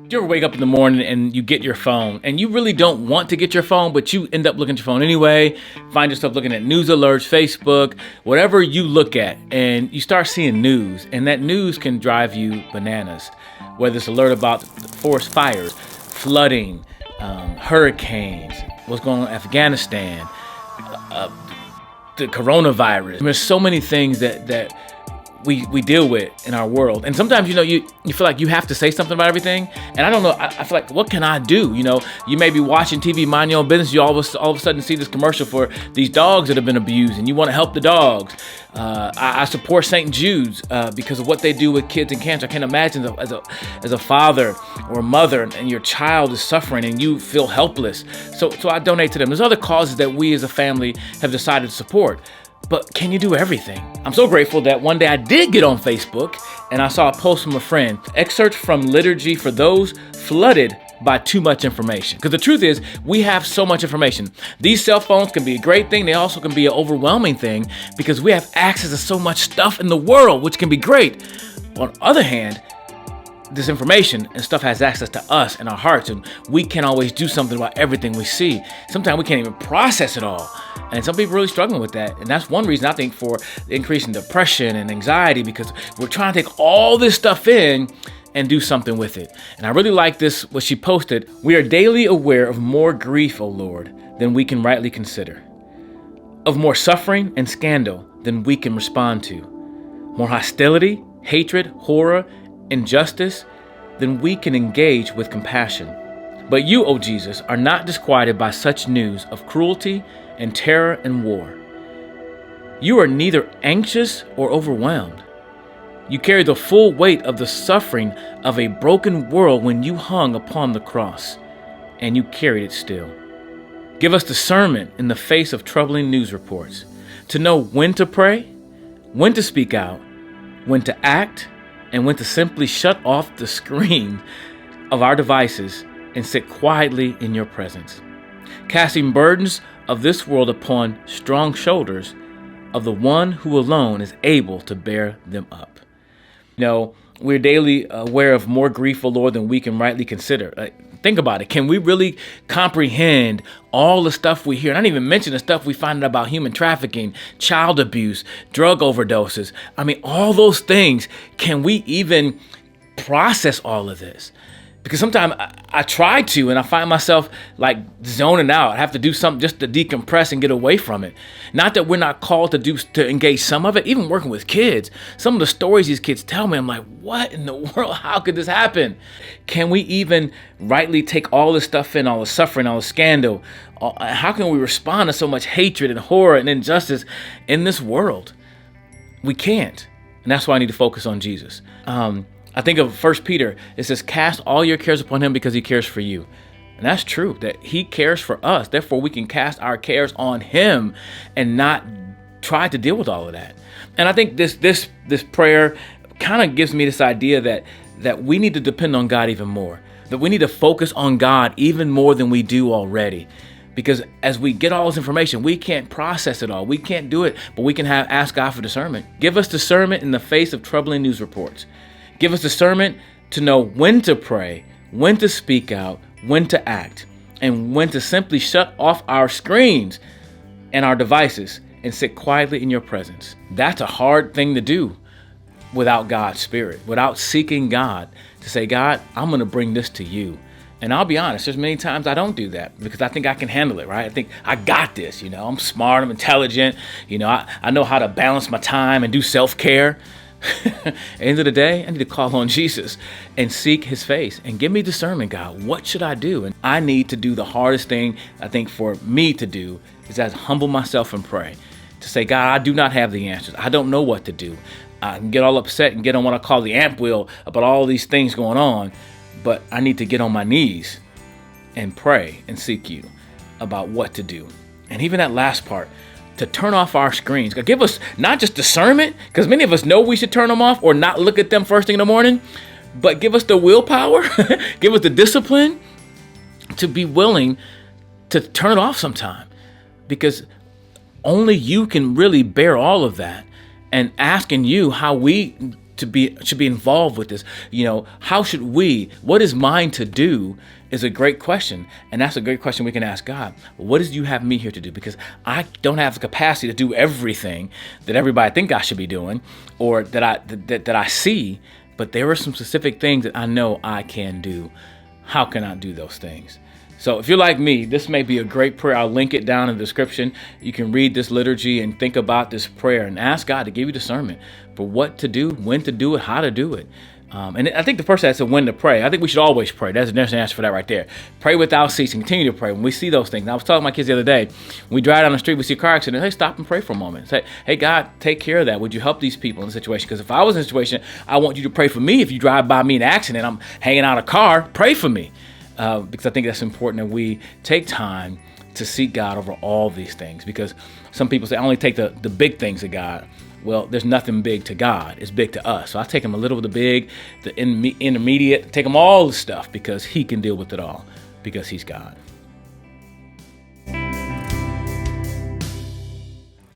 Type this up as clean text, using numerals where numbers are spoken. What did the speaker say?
You ever wake up in the morning and you get your phone and you really don't want to get your phone, but you end up looking at your phone anyway, find yourself looking at news alerts, Facebook, whatever you look at, and you start seeing news, and that news can drive you bananas. Whether it's alert about forest fires, flooding, hurricanes, what's going on in Afghanistan, the coronavirus. There's so many things that we deal with in our world. And sometimes, you feel like you have to say something about everything. And I don't know, I feel like, what can I do? You may be watching TV, mind your own business. You all of a sudden see this commercial for these dogs that have been abused and you want to help the dogs. I support St. Jude's because of what they do with kids and cancer. I can't imagine as a father or a mother and your child is suffering and you feel helpless. So I donate to them. There's other causes that we as a family have decided to support. But can you do everything? I'm so grateful that one day I did get on Facebook and I saw a post from a friend, excerpts from Liturgy for those flooded by too much information. Because the truth is, we have so much information. These cell phones can be a great thing. They also can be an overwhelming thing because we have access to so much stuff in the world, which can be great. But on the other hand, this information and stuff has access to us and our hearts, and we can't always do something about everything we see. Sometimes we can't even process it all. And some people are really struggling with that. And that's one reason I think for the increase in depression and anxiety, because we're trying to take all this stuff in and do something with it. And I really like this, what she posted. We are daily aware of more grief, O Lord, than we can rightly consider, of more suffering and scandal than we can respond to, more hostility, hatred, horror, injustice than we can engage with compassion. But you, O Jesus, are not disquieted by such news of cruelty and terror and war. You are neither anxious or overwhelmed. You carry the full weight of the suffering of a broken world when you hung upon the cross, and you carried it still. Give us discernment in the face of troubling news reports, to know when to pray, when to speak out, when to act, and when to simply shut off the screen of our devices and sit quietly in your presence, casting burdens of this world upon strong shoulders of the one who alone is able to bear them up. We're daily aware of more grief, O Lord, than we can rightly consider. Think about it. Can we really comprehend all the stuff we hear? And I didn't even mention the stuff we find out about human trafficking, child abuse, drug overdoses. I mean, all those things. Can we even process all of this? Because sometimes I try to, and I find myself like zoning out. I have to do something just to decompress and get away from it. Not that we're not called to engage some of it. Even working with kids, some of the stories these kids tell me, I'm like, what in the world? How could this happen? Can we even rightly take all this stuff in, all the suffering, all the scandal? How can we respond to so much hatred and horror and injustice in this world? We can't. And that's why I need to focus on Jesus. I think of 1 Peter. It says, cast all your cares upon him because he cares for you. And that's true, that he cares for us. Therefore, we can cast our cares on him and not try to deal with all of that. And I think this prayer kind of gives me this idea that we need to depend on God even more, that we need to focus on God even more than we do already. Because as we get all this information, we can't process it all. We can't do it, but we can ask God for discernment. Give us discernment in the face of troubling news reports. Give us discernment to know when to pray, when to speak out, when to act, and when to simply shut off our screens and our devices and sit quietly in your presence. That's a hard thing to do without God's Spirit, without seeking God to say, God, I'm going to bring this to you. And I'll be honest, there's many times I don't do that because I think I can handle it, right? I think I got this, I'm smart, I'm intelligent, I know how to balance my time and do self-care. At the end of the day, I need to call on Jesus and seek his face and give me discernment, God. What should I do? And I need to do the hardest thing I think for me to do is to humble myself and pray. To say, God, I do not have the answers. I don't know what to do. I can get all upset and get on what I call the amp wheel about all these things going on. But I need to get on my knees and pray and seek you about what to do. And even that last part, to turn off our screens. God, give us not just discernment, because many of us know we should turn them off or not look at them first thing in the morning, but give us the willpower, give us the discipline to be willing to turn it off sometime, because only you can really bear all of that. And asking you how we should be involved with this? How should we? What is mine to do? Is a great question, and that's a great question we can ask God. What do you have me here to do? Because I don't have the capacity to do everything that everybody think I should be doing, or that I see. But there are some specific things that I know I can do. How can I do those things? So if you're like me, this may be a great prayer. I'll link it down in the description. You can read this liturgy and think about this prayer and ask God to give you discernment for what to do, when to do it, how to do it. And I think the first that's when to pray. I think we should always pray. There's an answer for that right there. Pray without ceasing. Continue to pray when we see those things. And I was talking to my kids the other day. When we drive down the street, we see a car accident. Hey, stop and pray for a moment. Say, hey, God, take care of that. Would you help these people in the situation? Because if I was in a situation, I want you to pray for me. If you drive by me in an accident, I'm hanging out a car, pray for me. Because I think that's important that we take time to seek God over all these things. Because some people say, I only take the big things of God. Well, there's nothing big to God. It's big to us. So I take him a little of the big, the intermediate, take him all the stuff because he can deal with it all because he's God.